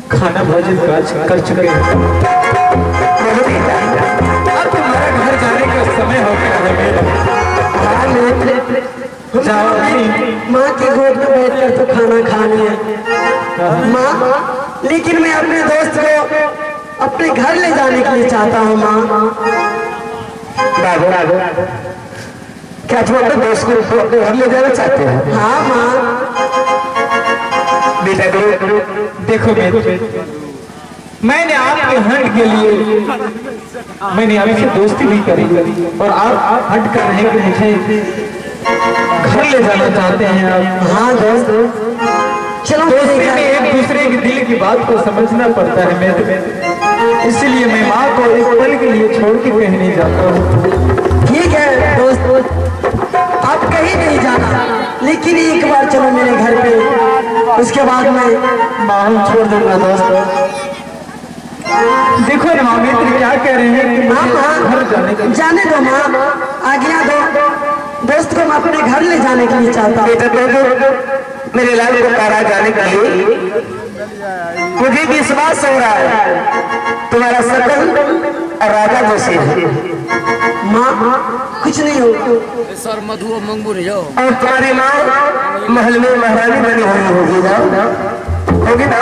खाना भोजन कर चुके हैं। अब तुम्हारा घर जाने का समय हो गया है मेरा। जाओ माँ की गोद में बैठकर तो खाना खानी है माँ, लेकिन मैं अपने दोस्त को अपने घर ले जाने के लिए चाहता हूँ माँ। क्या तुम अपने दोस्त को अपने घर ले जाना चाहते हो? हाँ माँ। बेटा देखो मैंने आपके हट के लिए मैंने आपसे दोस्ती नहीं करी और आप हट कर रहे कि मुझे घर ले जाना चाहते हैं आप। हाँ दोस्त, चलो दोस्ती में एक दूसरे के दिल की बात को समझना पड़ता है मैं, इसलिए मैं माँ को एक पल के लिए छोड़ के कहीं नहीं जाता हूँ। ठीक है दोस्त, आप कहीं नहीं जाना, लेकिन एक बार चलो मेरे घर पे, उसके बाद मैं माँ छोड़ दूंगा दोस्त। देखो ना मित्र क्या कह रहे हैं कि घर जाने दो माँ, आज्ञा दो, दोस्त को मैं अपने घर ले जाने के लिए चाहता हूँ। मेरे लाल को पारा जाने के लिए मुझे विश्वास हो रहा है तुम्हारा सकल राजा जैसे है। माँ कुछ नहीं होगा सर मधु मंगू नहीं जाओ। और तुम्हारी माँ महल में महारानी बनी हुई होगी ना?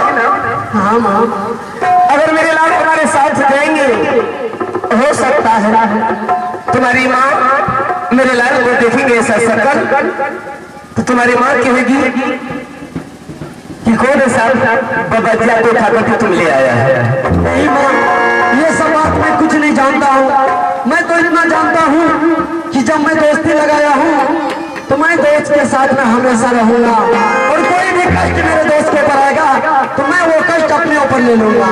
हाँ माँ। अगर मेरे लाल हमारे साथ जाएंगे हो सकता है तुम्हारी माँ मेरे लाल को देखेंगे ऐसा सकल तो तुम्हारी माँ कहेगी कि कौन ऐसा बबजिया को उठा करके तुम ले आया है। नहीं माँ, ये सब बात मैं कुछ नहीं जानता हूँ। मैं तो इतना जानता हूँ कि जब मैं दोस्ती लगाया हूँ तो मैं दोस्त के साथ में हमेशा रहूंगा और कोई भी कष्ट मेरे दोस्त के ऊपर आएगा तो मैं वो कष्ट अपने ऊपर ले लूंगा।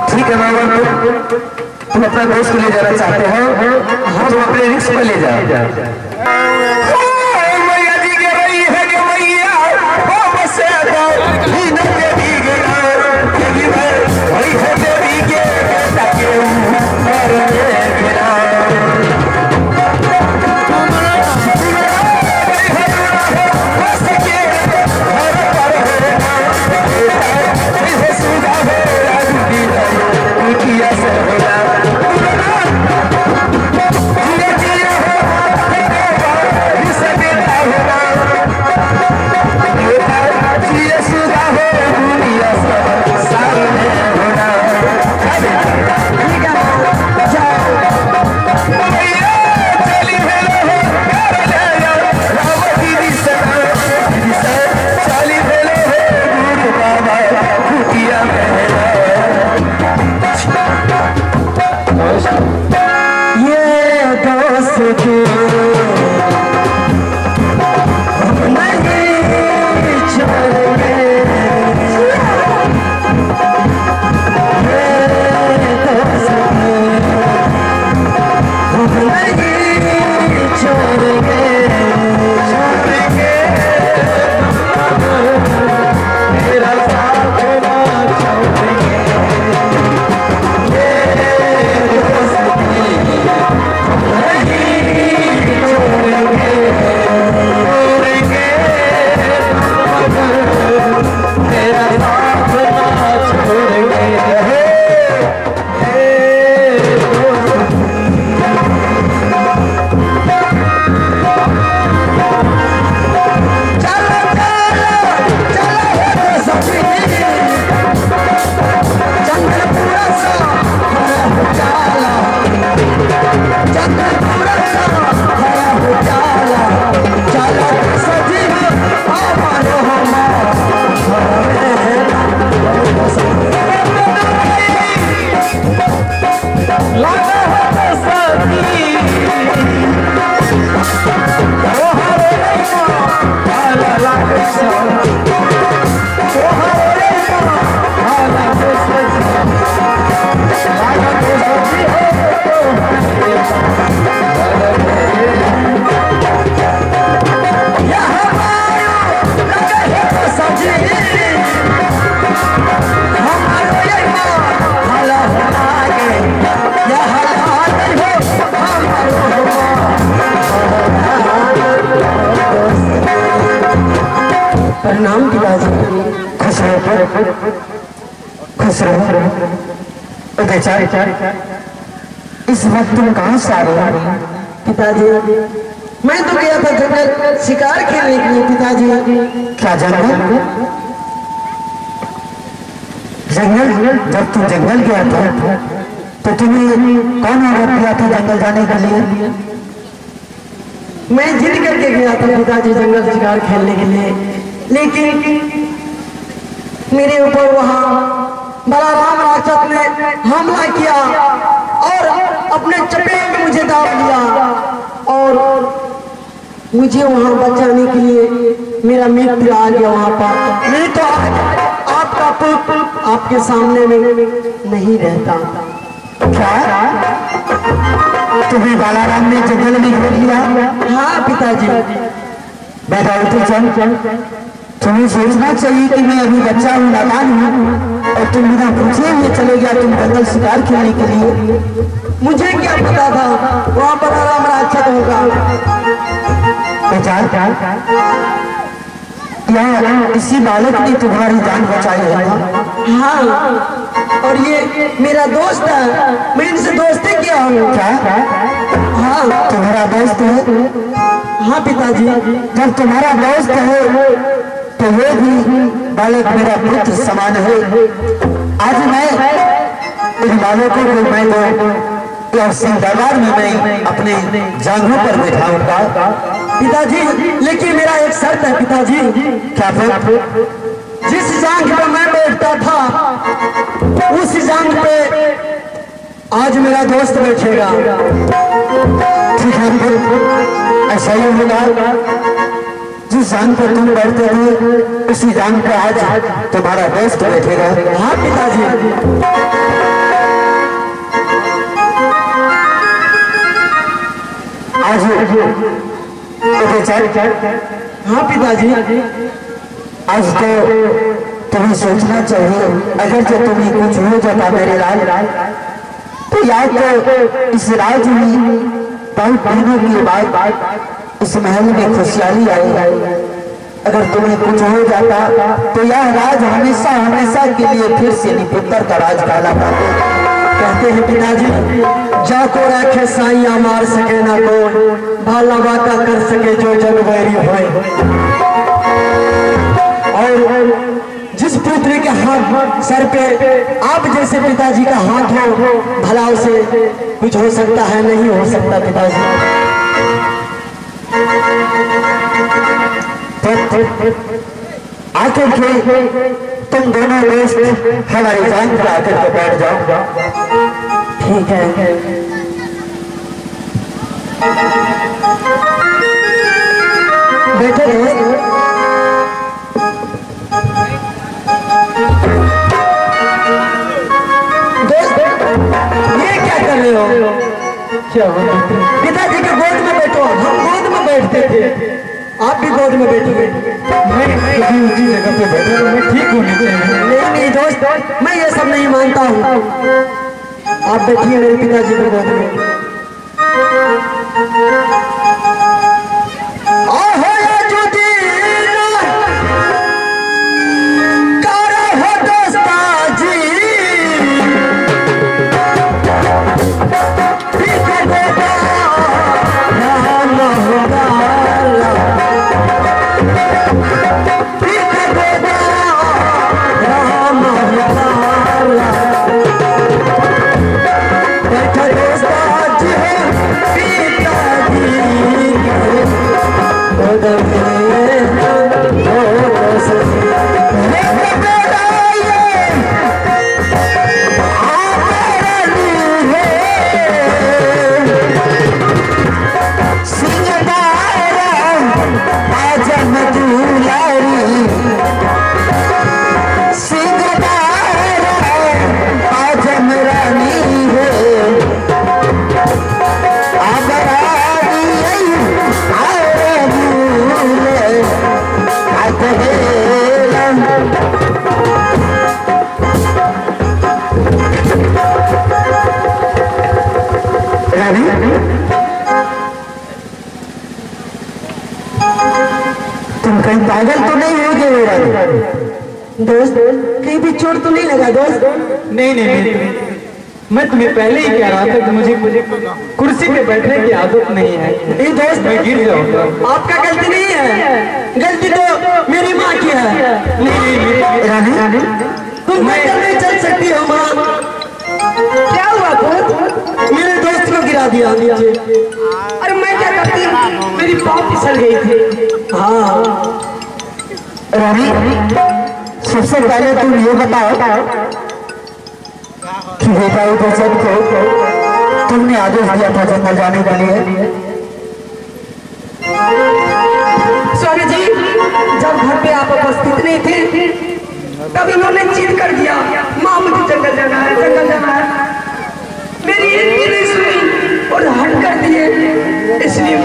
ठीक है मामा, तुम अपना दोस्त को ले जाना चाहते हो, हाँ तुम अपने रिक्स पे ले जाओ। मैया जी कह रही है कि मैया हो बस ही न देवी के वही है देवी के ताके ऊपर गिरा। खुश रहो, खुश रहो। बेचारे इस वक्त तुम कहाँ से आ रहे हो? पिताजी मैं तो गया था जंगल शिकार खेलने के लिए पिताजी। क्या जंगल? जंगल? जब तुम जंगल गया था तो तुम्हें कौन ऑर्डर दिया था जंगल जाने के लिए? मैं जिद करके गया था पिताजी जंगल शिकार खेलने के लिए, लेकिन मेरे ऊपर वहाँ बलराम राक्षस ने हमला किया और अपने चपेट में मुझे दाब लिया और मुझे वहाँ बचाने के लिए मेरा मित्र आ गया वहाँ पर। नहीं तो आपका पुत्र आपके सामने में नहीं रहता। क्या तुम्हें बालाराम ने जंगल में घेर लिया? हाँ पिताजी। बेटा चल, तुम्हें सोचना चाहिए कि मैं अभी बच्चा हूँ, नादान हूँ और तुम बिना पूछे हुए चले गया तुम जंगल शिकार खेलने के लिए। मुझे क्या पता था वहाँ पर बलराम राक्षस होगा। यहाँ इसी बालक ने तुम्हारी जान बचाई है। हाँ और ये मेरा दोस्त है, मैं इनसे दोस्ती किया हूँ। क्या? हाँ तुम्हारा दोस्त है? हाँ पिताजी। जब तुम्हारा दोस्त है तो वो भी बालक मेरा पुत्र समान है। आज मैं इन बालकों को मैं तो सिंह दरबार में मैं अपने जांघों पर बैठाऊंगा। पिताजी लेकिन मेरा एक शर्त है पिताजी। क्या फिर? जिस जांघ पे मैं बैठता था उस जांघ पे आज मेरा दोस्त बैठेगा। ठीक है, ऐसा ही होगा। जिस जांघ पर तुम बैठते थे उसी जांघ पर आज तुम्हारा दोस्त बैठेगा। हाँ पिताजी। आज हाँ पिताजी। आज तो तुम्हें सोचना चाहिए, अगर जो तुम्हें कुछ हो जाता मेरे लाल तो याद तो इस राज में बहुत दिनों के बाद इस महल में खुशहाली आई। अगर तुम्हें कुछ हो जाता तो यह राज हमेशा हमेशा के लिए फिर से निपुत्र का राज कहलाता। कहते हैं पिताजी जाको रखे साइया मार सके ना कोई, भाला बाका कर सके जो जग वैरी होए। और जिस पुत्र के हाथ सर पे आप जैसे पिताजी का हाथ हो भला उसे कुछ हो सकता है? नहीं हो सकता पिताजी। आकर के तुम दोनों दोस्त हमारी जान पर आकर के बैठ जाओ। ठीक है। बैठे दोस्त, ये क्या कर रहे हो? क्या पिताजी के गोद में बैठो। हम गोद में बैठते थे, आप भी गोद में बैठिए। मैं किसी ऊंची जगह पे बैठा तो मैं ठीक होने के नहीं दोस्त, मैं ये सब नहीं मानता हूँ। आप बैठिए मेरे पिताजी के गोद में। दोस्त कहीं भी चोट तो नहीं लगा दोस्त? नहीं नहीं नहीं, मैं तुम्हें पहले ही कह रहा था कि मुझे कुर्सी पे बैठने की आदत नहीं है। नहीं दोस्त, मैं गिर जाऊंगा। आपका गलती नहीं है, गलती तो मेरी माँ की है। नहीं रानी तुम पैदल नहीं चल सकती हो माँ। क्या हुआ दोस्त? मेरे दोस्त को गिरा दिया नीचे। अरे मैं क्या करती, मेरी पाँव फिसल गई थी। हाँ रानी, सबसे पहले तुम ये बताओ कि बेटा उधर सबको तुमने आदेश दिया था जंगल जाने के लिए? स्वामी जी, जब घर पे आप उपस्थित नहीं थे तब इन्होंने जिद कर दिया, माँ मुझे जंगल जाना है, जंगल जाना है। मेरी एक भी नहीं सुनी और हट कर दिए। इसलिए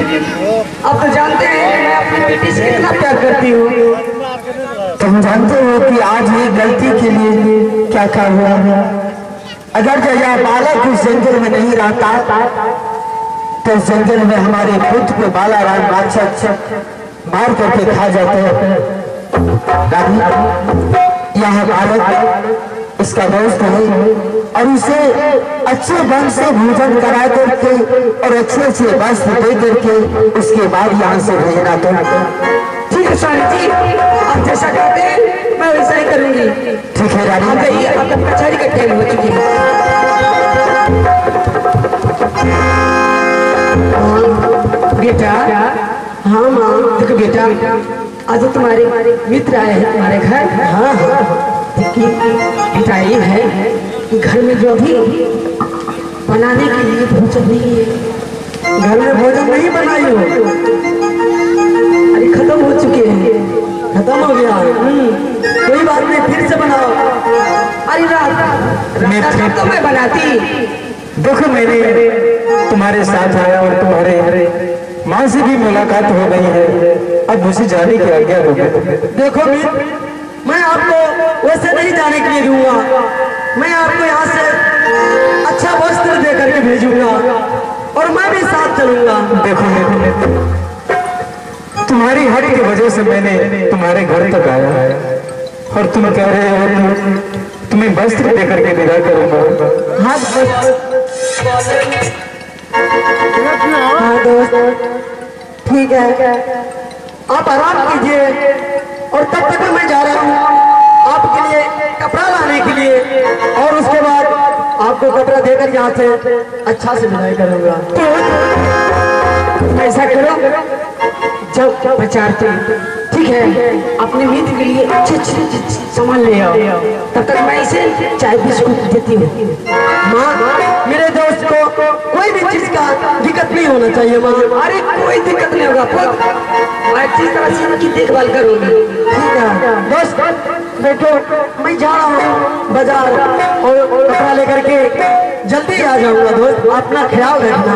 आप तो जानते हैं मैं अपनी बेटी से कितना प्यार करती हूँ। तुम जानते हो कि आज ये गलती के लिए क्या क्या हुआ है? अगर जया बालक उस जंगल में नहीं रहता तो इस जंगल में हमारे पुत्र को बालाराम बादशाह मार करके खा जाते हैं। यह बालक इसका दोस्त है और उसे अच्छे ढंग से भोजन करा करके और अच्छे अच्छे वस्त्र दे करके उसके बाद यहाँ से भेजना। तो ठीक है स्वामी जी, आप जैसा कहते हैं मैं वैसा ही करूंगी। ठीक है रानी। आप जाइए, आप कचहरी का टाइम हो चुकी है। बेटा, हाँ माँ, देखो बेटा, आज तुम्हारे मित्र आए हैं तुम्हारे घर। हाँ हाँ, बेटा ये है कि घर में जो भी बनाने के लिए भोजन नहीं है। घर में भोजन नहीं बनाई हो? अरे खत्म हो चुके हैं। खत्म हो गया? कोई बात नहीं, फिर से बनाओ। अरे रात तो मैं बनाती। देखो मैंने तुम्हारे साथ आया और तुम्हारे माँ से भी मुलाकात हो गई है, अब मुझे जाने की आज्ञा हो गई। देखो मैं आपको वैसे नहीं जाने के लिए दूंगा, मैं आपको यहाँ से अच्छा वस्त्र दे करके भेजूंगा और मैं भी साथ चलूंगा। देखो तुम्हारी हट की वजह से मैंने तुम्हारे घर तक आया है और तुम कह रहे हो तुम्हें वस्त्र दे करके विदा करूंगा। हाँ दोस्त, ठीक है, आप आराम कीजिए और तब तक मैं जा रहा हूँ आपके लिए कपड़ा लाने के लिए और उसके बाद आपको कपड़ा देकर यहाँ से अच्छा से विदाई करूँगा। ऐसा करो, जब बचाते ठीक है, अपने मित्र के लिए अच्छे अच्छे सामान ले आओ, तब तक मैं इसे चाय बिस्कुट देती हूँ। माँ, मेरे दोस्त को कोई भी चीज का दिक्कत नहीं होना चाहिए माँ। अरे कोई दिक्कत नहीं होगा, मैं अच्छी तरह से इनकी देखभाल करूंगी। ठीक है दोस्त, देखो मैं जा रहा हूँ बाजार और कपड़ा लेकर के जल्दी आ जाऊंगा। दोस्त अपना ख्याल रखना।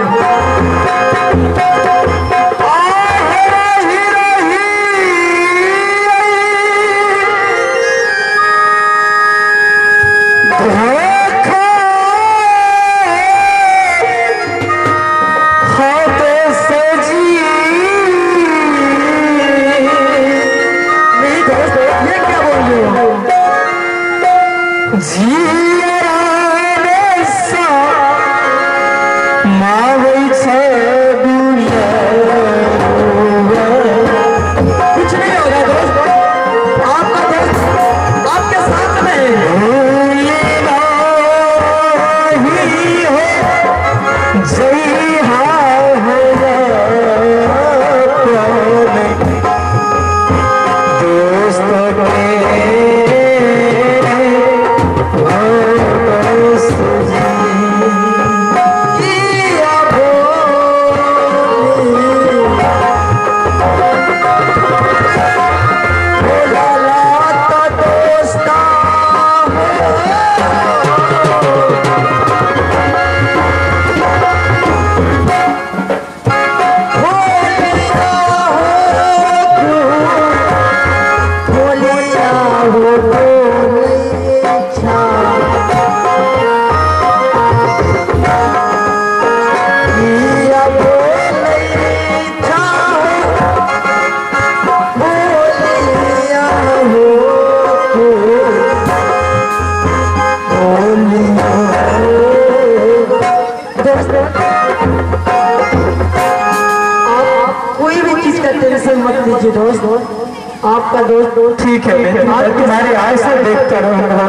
आपका दोस्त। ठीक है, मैं तुम्हारे आय से देखता रहूंगा।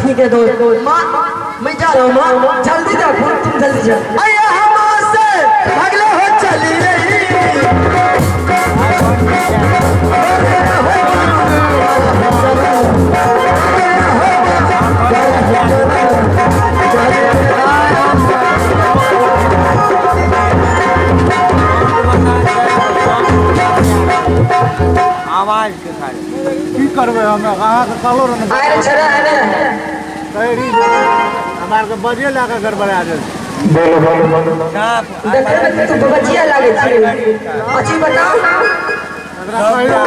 ठीक है दोस्त। माँ मैं जा रहा हूँ माँ, जल्दी जा, तुम जल्दी जा। अया हम से अगले हो चली रही। आवाज के खाली की करबे हम कहां से कालो रे आए छरा है ना तैरी हमार के बजिए लाके गड़बड़ा दे। बोलो बोलो बोलो। देखे में तू बचिया लागे छी। अच्छी बताओ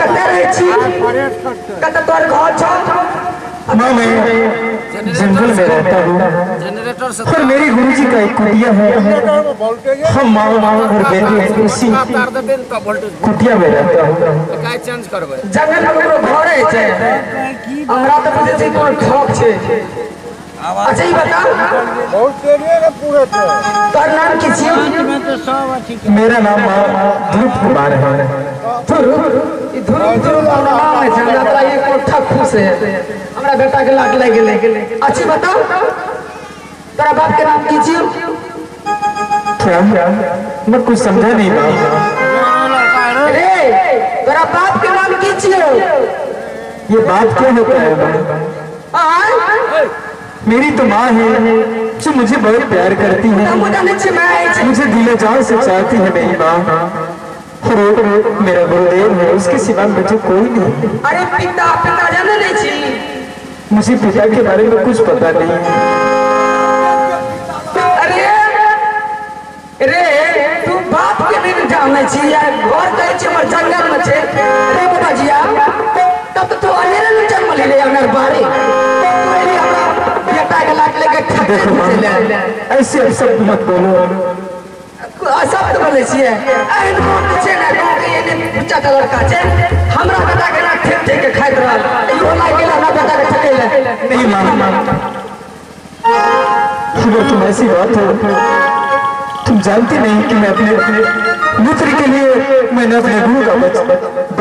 कते रहे छी, कते तोर घर छ? मैं जंगल में रहता हूँ और मेरी गुरुजी का एक कुटिया है। हम माँ और बेटी उसी कुटिया में रहता हूँ। जंगल में ककरो घर है छे, हमरा तो बुझे छी कोन ठोक छे। अच्छा ये बताओ बहुत तेरिए के पूरे थे। तोर नाम की छी? मेरा नाम ध्रुव कुमार है। ध्रुव नाम है, हमरा बड़ा एक कोठा खुश है, हमरा बेटा के लाग लग गेले। अच्छी बताओ तेरा बाप के नाम की छी? क्या मैं कुछ समझा नहीं बाप। रे तेरा बाप के नाम की छी? ये बात क्या होता है? मेरी तो माँ है जो मुझे बहुत प्यार करती है, मुझे दिले जान से चाहती है मेरी माँ। और मेरा गुरुदेव है, उसके सिवा मुझे कोई नहीं। अरे पिता जाने नहीं छी? मुझे पिता के बारे में कुछ पता नहीं है। अरे रे तू बाप के नहीं जाने छी यार, घर कहे छी हमर जंगल में छे। रे बाबा जिया तब तो अनेरे में जन्म ले ले हमर बारे। तू एली हमरा बेटा के लाग लेके ठक ऐसे अब सब मत बोलो। सब तो बोले छिए एहन कोन छे ना गांव के एने बच्चा का लड़का छे, हमरा बेटा के लाग ठेक ठेक के खाइत रहल। इहो लाग गेल हमरा बेटा के ठकेले। नहीं माँ, अगर तुम ऐसी बात हो, तुम जानती नहीं कि मैं अपने मित्र के लिए मैंने अपने गुरु का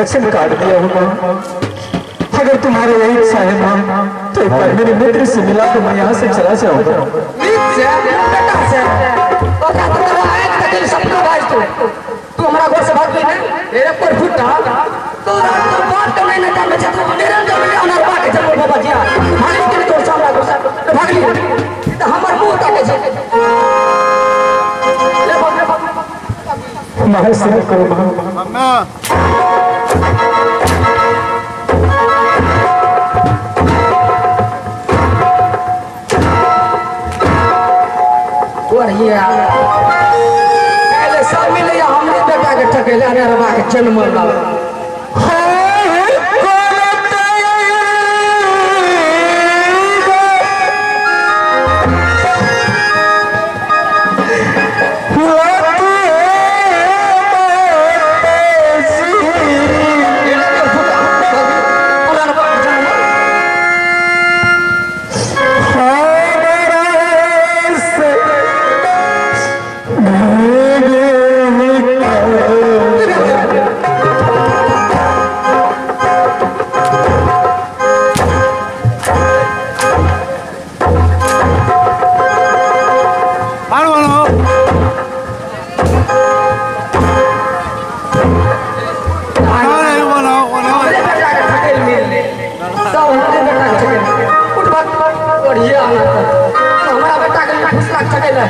वचन काट दिया होगा। अगर तुम्हारी यही इच्छा है माँ तो एक बार मेरे मित्र से मिला तो मैं यहाँ से चला जाऊंगा। तू हमारा घर से भाग गई ना मेरे पर फुटा तो रात को बात करने ना काम बचा तो मेरे अंदर में अनार पा के चलो बाबा जी मालिक के तो सामने गुस्सा तो भाग ली तो हमार मुंह ताके छे। ले बाप माँ से करो माँ। पहले सब मिले हमरे बेटा के ठकेले अनेरवा के जन्म ला। हमारा बेटा के खुश लाग सकेला।